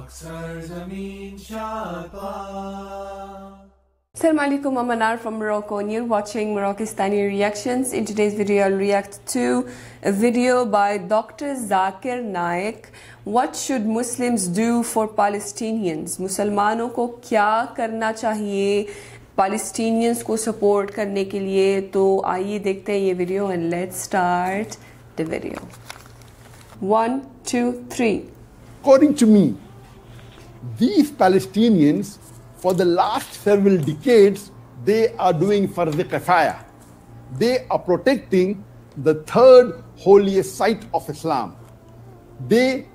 Assalamu alaikum, I'm Anar from Morocco and you're watching Moroccistani Reactions. In today's video I'll react to a video by Dr. Zakir Naik. What should Muslims do for Palestinians? मुसलमानों को क्या करना चाहिए Palestinians को support करने के लिए? तो आइए देखते हैं ये video and let's start the video. 1, 2, 3. According to me, these Palestinians, for the last several decades, they are doing farz kifaya. They are protecting the third holiest site of Islam. They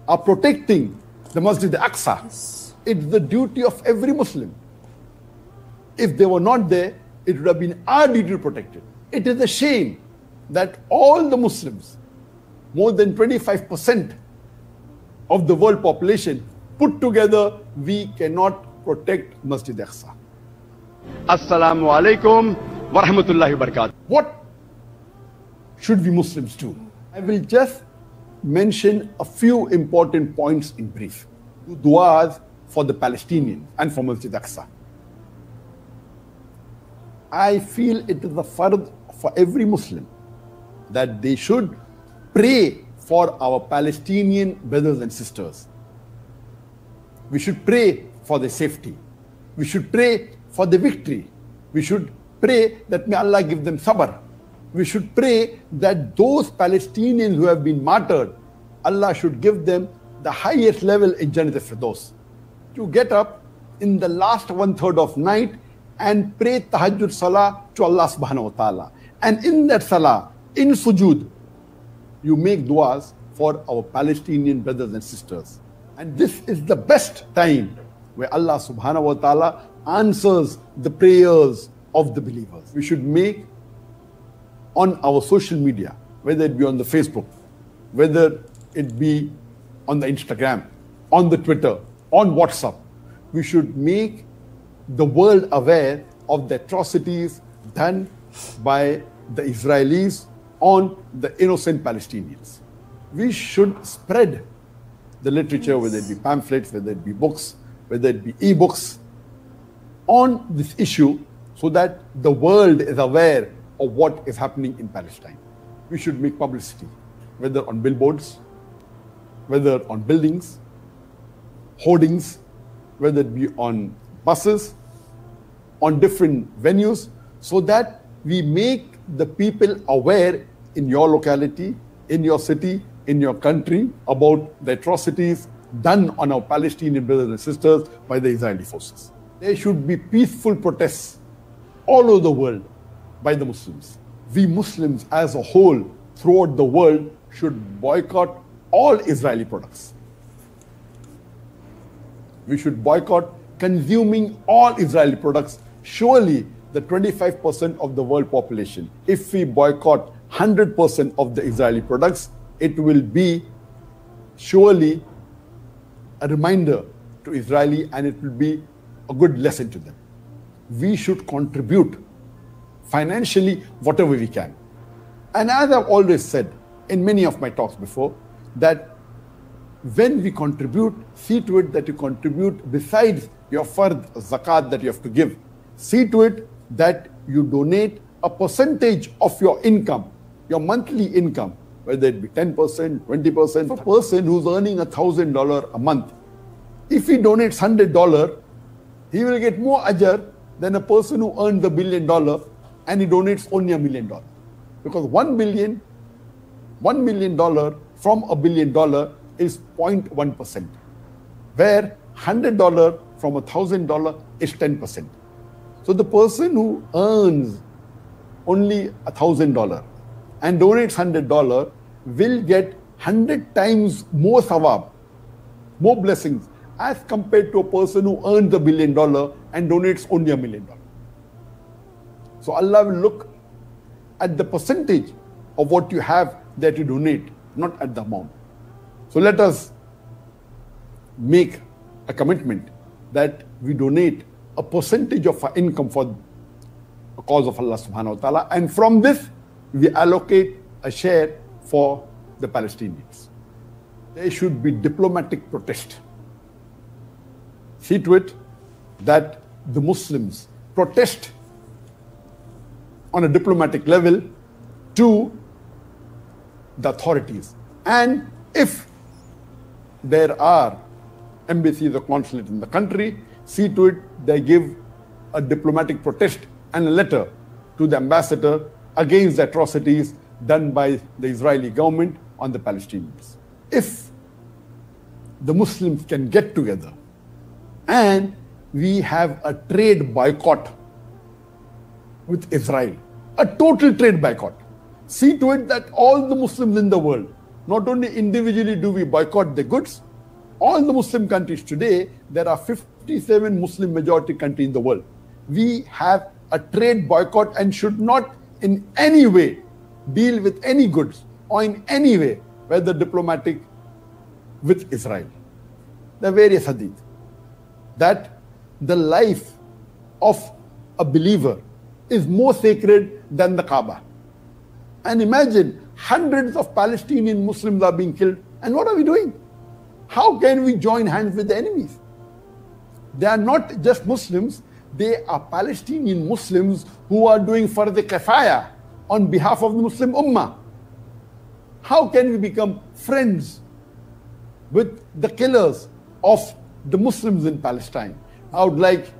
are protecting the Masjid al-Aqsa. Yes. It's the duty of every Muslim. If they were not there, it would have been our duty to protect it. It is a shame that all the Muslims, more than 25% of the world population, put together, we cannot protect Masjid al-Aqsa. Assalamu alaikum wa rahmatullahi wa barakatuh. What should we Muslims do? I will just mention a few important points in brief. Do du'as for the Palestinians and for Masjid al-Aqsa. I feel it is a fard for every Muslim that they should pray for our Palestinian brothers and sisters. We should pray for their safety. We should pray for the victory. We should pray that may Allah give them sabr. We should pray that those Palestinians who have been martyred, Allah should give them the highest level in Jannat al-Firdaus. To get up in the last 1/3 of night and pray tahajjud salah to Allah subhanahu wa ta'ala. And in that salah, in sujood, you make du'as for our Palestinian brothers and sisters. And this is the best time where Allah subhanahu wa ta'ala answers the prayers of the believers. We should make on our social media, whether it be on the Facebook, whether it be on the Instagram, on the Twitter, on WhatsApp, we should make the world aware of the atrocities done by the Israelis on the innocent Palestinians. We should spread the literature, whether it be pamphlets, whether it be books, whether it be e-books, on this issue so that the world is aware of what is happening in Palestine. We should make publicity, whether on billboards, whether on buildings, hoardings, whether it be on buses, on different venues, so that we make the people aware in your locality, in your city, in your country about the atrocities done on our Palestinian brothers and sisters by the Israeli forces. There should be peaceful protests all over the world by the Muslims. We Muslims as a whole throughout the world should boycott all Israeli products. We should boycott consuming all Israeli products. Surely the 25% of the world population, if we boycott 100% of the Israeli products, it will be surely a reminder to Israeli and it will be a good lesson to them. We should contribute financially whatever we can. And as I've always said in many of my talks before, that when we contribute, see to it that you contribute besides your fard, zakat that you have to give. See to it that you donate a percentage of your income, your monthly income, whether it be 10%, 20%. For a person who's earning $1,000 a month, if he donates $100, he will get more ajr than a person who earns $1 billion and he donates only $1 million. Because $1 million from $1 billion is 0.1%, where $100 from $1,000 is 10%. So the person who earns only $1,000 and donates $100 will get 100 times more thawab, more blessings, as compared to a person who earns $1 billion and donates only $1 million. So Allah will look at the percentage of what you have that you donate, not at the amount. So let us make a commitment that we donate a percentage of our income for the cause of Allah subhanahu wa ta'ala, and from this we allocate a share for the Palestinians. There should be diplomatic protest. see to it that the Muslims protest on a diplomatic level to the authorities. And if there are embassies or consulates in the country, see to it they give a diplomatic protest and a letter to the ambassador against the atrocities done by the Israeli government on the Palestinians. If the Muslims can get together and we have a trade boycott with Israel, a total trade boycott, see to it that all the Muslims in the world, not only individually do we boycott the goods, all the Muslim countries today, there are 57 Muslim majority countries in the world. We have a trade boycott and should not in any way deal with any goods or in any way, whether diplomatic, with Israel. There are various hadith that the life of a believer is more sacred than the Kaaba. And imagine hundreds of Palestinian Muslims are being killed. And what are we doing? How can we join hands with the enemies? They are not just Muslims, they are Palestinian Muslims who are doing fard kifaya on behalf of the Muslim Ummah. How can we become friends with the killers of the Muslims in Palestine? I would like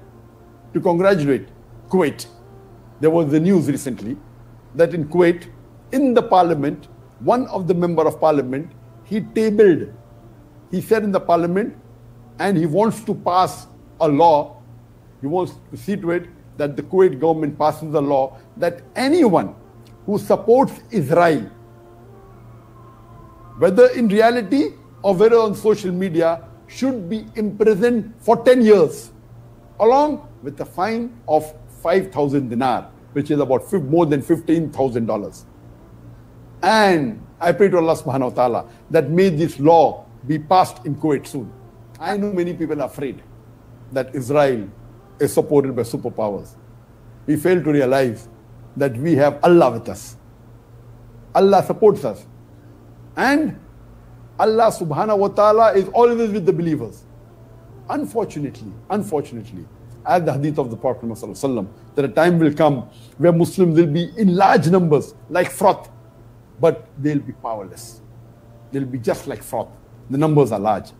to congratulate Kuwait. There was the news recently that in Kuwait, in the parliament, one of the member of parliament, he said in the parliament, and he wants to pass a law, he wants to see to it that the Kuwait government passes a law that anyone who supports Israel, whether in reality or whether on social media, should be imprisoned for 10 years, along with a fine of 5,000 dinar, which is about more than $15,000. And I pray to Allah subhanahu wa ta'ala that may this law be passed in Kuwait soon. I know many people are afraid that Israel is supported by superpowers. We fail to realize that we have Allah with us. Allah supports us. And Allah subhanahu wa ta'ala is always with the believers. Unfortunately, as the hadith of the Prophet Muhammad sallallahu alaihi wasallam, that a time will come where Muslims will be in large numbers like froth, but they'll be powerless. They'll be just like froth. The numbers are large.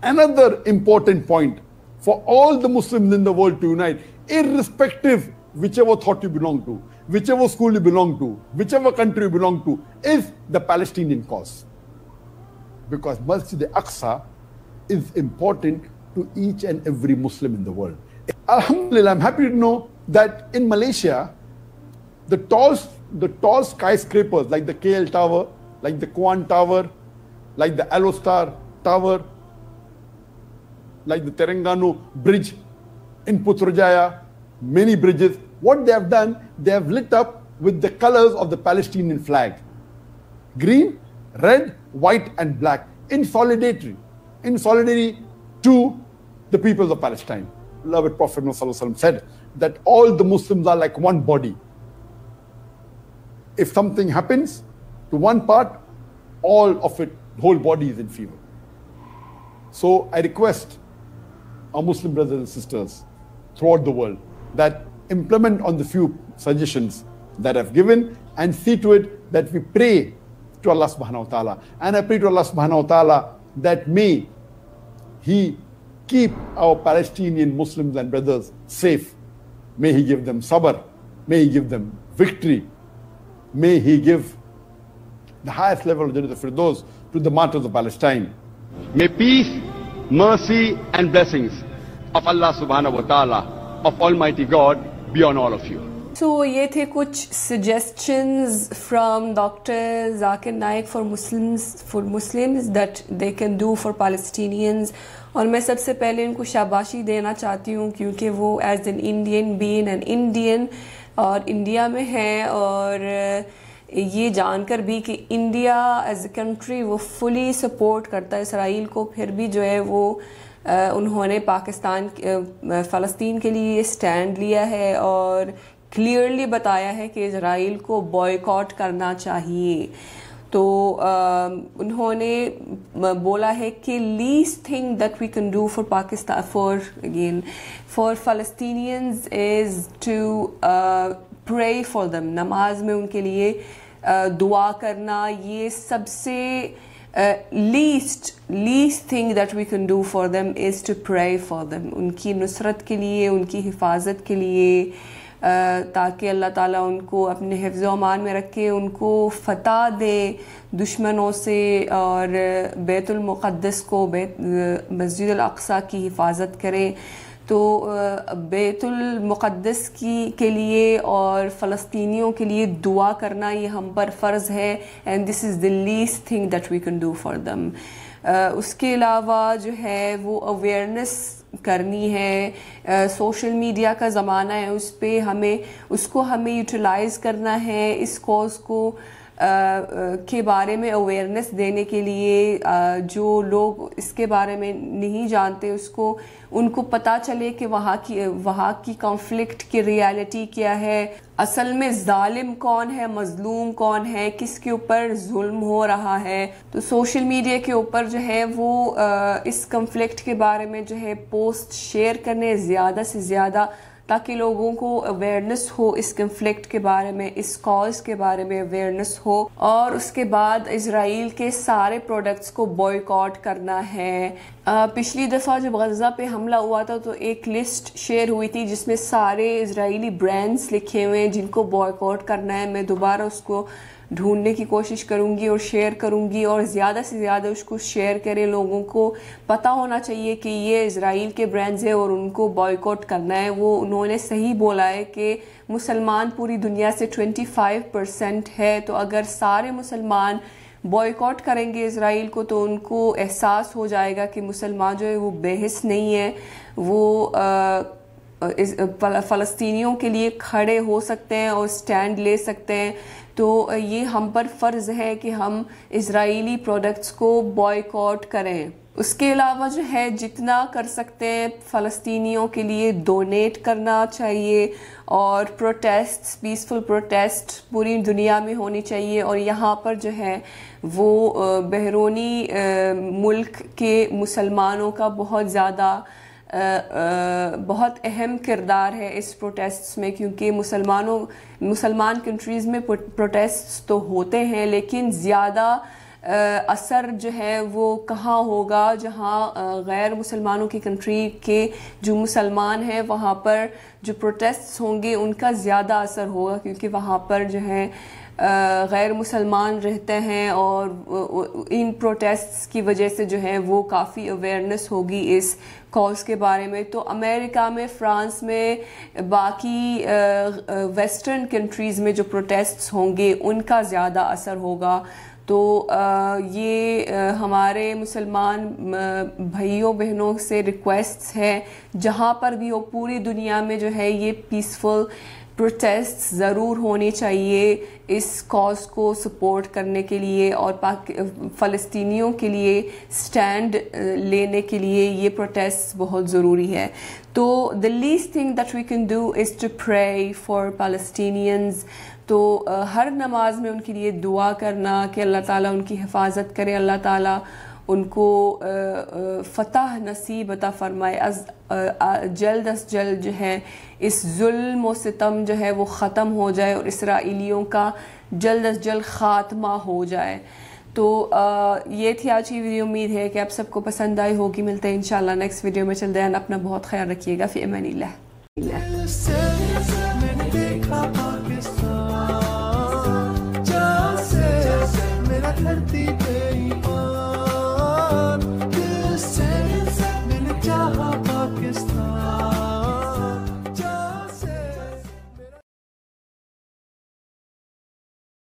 Another important point for all the Muslims in the world to unite, irrespective whichever thought you belong to, whichever school you belong to, whichever country you belong to, is the Palestinian cause. Because Masjid al-Aqsa is important to each and every Muslim in the world. Alhamdulillah, I'm happy to know that in Malaysia, the tall skyscrapers like the KL Tower, like the Kwan Tower, like the Alostar Tower, like the Terengganu Bridge in Putrajaya, many bridges, what they have done, they have lit up with the colors of the Palestinian flag. Green, red, white and black, in solidarity to the people of Palestine. Beloved Prophet Muhammad said that all the Muslims are like one body. If something happens to one part, all of it, the whole body is in fever. So I request our Muslim brothers and sisters throughout the world that implement on the few suggestions that I've given and see to it that we pray to Allah subhanahu wa ta'ala. And I pray to Allah subhanahu wa ta'ala that may He keep our Palestinian Muslims and brothers safe. May He give them sabr. May He give them victory. May He give the highest level of Jannat al-Firdaus to the martyrs of Palestine. May peace, mercy and blessings of Allah subhanahu wa ta'ala, of Almighty God, be on all of you. So ये थे कुछ suggestions from Dr. Zakir Naik for Muslims that they can do for Palestinians. और मैं सबसे पहले इनको शाबाशी देना चाहती हूँ क्योंकि वो as an Indian, being an Indian और इंडिया में है, और ये जानकर भी कि इंडिया एज ए कंट्री वो फुली सपोर्ट करता है इसराइल को, फिर भी जो है वो उन्होंने फ़लस्तीन के लिए स्टैंड लिया है और क्लियरली बताया है कि इसराइल को बॉयकॉट करना चाहिए. تو انہوں نے بولا ہے کہ least thing that we can do for Pakistan, for Palestinians is to pray for them. نماز میں ان کے لیے دعا کرنا یہ سب سے least thing that we can do for them is to pray for them. ان کی نصرت کے لیے, ان کی حفاظت کے لیے, تاکہ اللہ تعالیٰ ان کو اپنے حفظ و امان میں رکھے, ان کو فتح دے دشمنوں سے, اور بیت المقدس کو, مسجد الاقصی کی حفاظت کرے. تو بیت المقدس کے لیے اور فلسطینیوں کے لیے دعا کرنا یہ ہم پر فرض ہے, and this is the least thing that we can do for them. اس کے علاوہ جو ہے وہ اویئرنیس کرنی ہے. سوشل میڈیا کا زمانہ ہے, اس کو ہمیں یوٹیلائز کرنا ہے, اس کوز کو کے بارے میں اویئرنیس دینے کے لیے. جو لوگ اس کے بارے میں نہیں جانتے ان کو پتہ چلے کہ وہاں کی کانفلکٹ کی ریالٹی کیا ہے, اصل میں ظالم کون ہے, مظلوم کون ہے, کس کے اوپر ظلم ہو رہا ہے. تو سوشل میڈیا کے اوپر جو ہے وہ اس کنفلکٹ کے بارے میں جو ہے پوسٹ شیئر کرنے زیادہ سے زیادہ, تاکہ لوگوں کو اویئرنیس ہو اس کنفلکٹ کے بارے میں, اس کاز کے بارے میں اویئرنیس ہو. اور اس کے بعد اسرائیل کے سارے پروڈکٹس کو بوائیکاٹ کرنا ہے. پچھلی دفعہ جب غزہ پہ حملہ ہوا تھا تو ایک لسٹ شیئر ہوئی تھی جس میں سارے اسرائیلی برانڈز لکھے ہوئے ہیں جن کو بوائیکاٹ کرنا ہے. میں دوبارہ اس کو ڈھونڈنے کی کوشش کروں گی اور شیئر کروں گی, اور زیادہ سے زیادہ اس کو شیئر کریں. لوگوں کو پتہ ہونا چاہیے کہ یہ اسرائیل کے برانڈز ہیں اور ان کو بوائیکاٹ کرنا ہے. انہوں نے صحیح بولا ہے کہ مسلمان پوری دنیا سے 25% ہے, تو اگر سارے مسلمان بوائیکاٹ کریں گے اسرائیل کو تو ان کو احساس ہو جائے گا کہ مسلمان جو ہے وہ بے حس نہیں ہے, وہ فلسطینیوں کے لیے کھڑے ہو سکتے ہیں اور سٹینڈ لے سکتے ہیں. تو یہ ہم پر فرض ہے کہ ہم اسرائیلی پروڈکٹس کو بوائیکاٹ کریں. اس کے علاوہ جو ہے جتنا کر سکتے ہیں فلسطینیوں کے لیے ڈونیٹ کرنا چاہیے, اور پروٹیسٹ, پیسفل پروٹیسٹ پوری دنیا میں ہونی چاہیے. اور یہاں پر جو ہے وہ بیرونی ملک کے مسلمانوں کا بہت اہم کردار ہے اس پروٹیسٹس میں, کیونکہ مسلمان کنٹریز میں پروٹیسٹس تو ہوتے ہیں لیکن زیادہ اثر جو ہے وہ کہاں ہوگا جہاں غیر مسلمانوں کی کنٹری کے جو مسلمان ہیں وہاں پر جو پروٹیسٹس ہوں گے ان کا زیادہ اثر ہوگا, کیونکہ وہاں پر جو ہے غیر مسلمان رہتے ہیں, اور ان پروٹیسٹس کی وجہ سے جو ہے وہ کافی اویئرنیس ہوگی اس کاز کے بارے میں. تو امریکہ میں, فرانس میں, باقی ویسٹرن کنٹریز میں جو پروٹیسٹس ہوں گے ان کا زیادہ اثر ہوگا. تو یہ ہمارے مسلمان بھائیوں بہنوں سے ریکویسٹس ہے جہاں پر بھی ہو پوری دنیا میں جو ہے یہ پیسفل پروٹیسٹ ضرور ہونی چاہیے اس کاز کو سپورٹ کرنے کے لیے, اور فلسطینیوں کے لیے سٹینڈ لینے کے لیے یہ پروٹیسٹ بہت ضروری ہے. تو the least thing that we can do is to pray for Palestinians. تو ہر نماز میں ان کے لیے دعا کرنا کہ اللہ تعالیٰ ان کی حفاظت کرے, اللہ تعالیٰ ان کو فتح نصیب عطا فرمائے, جلد از جلد جو ہے اس ظلم و ستم جو ہے وہ ختم ہو جائے اور اسرائیلیوں کا جلد از جلد خاتمہ ہو جائے. تو یہ تھی آج کی ویڈیو. امید ہے کہ آپ سب کو پسند آئی ہوگی. ملتے ہیں انشاءاللہ نیکسٹ ویڈیو میں. چلتے ہیں, اپنا بہت خیال رکھیے گا. فی امان اللہ.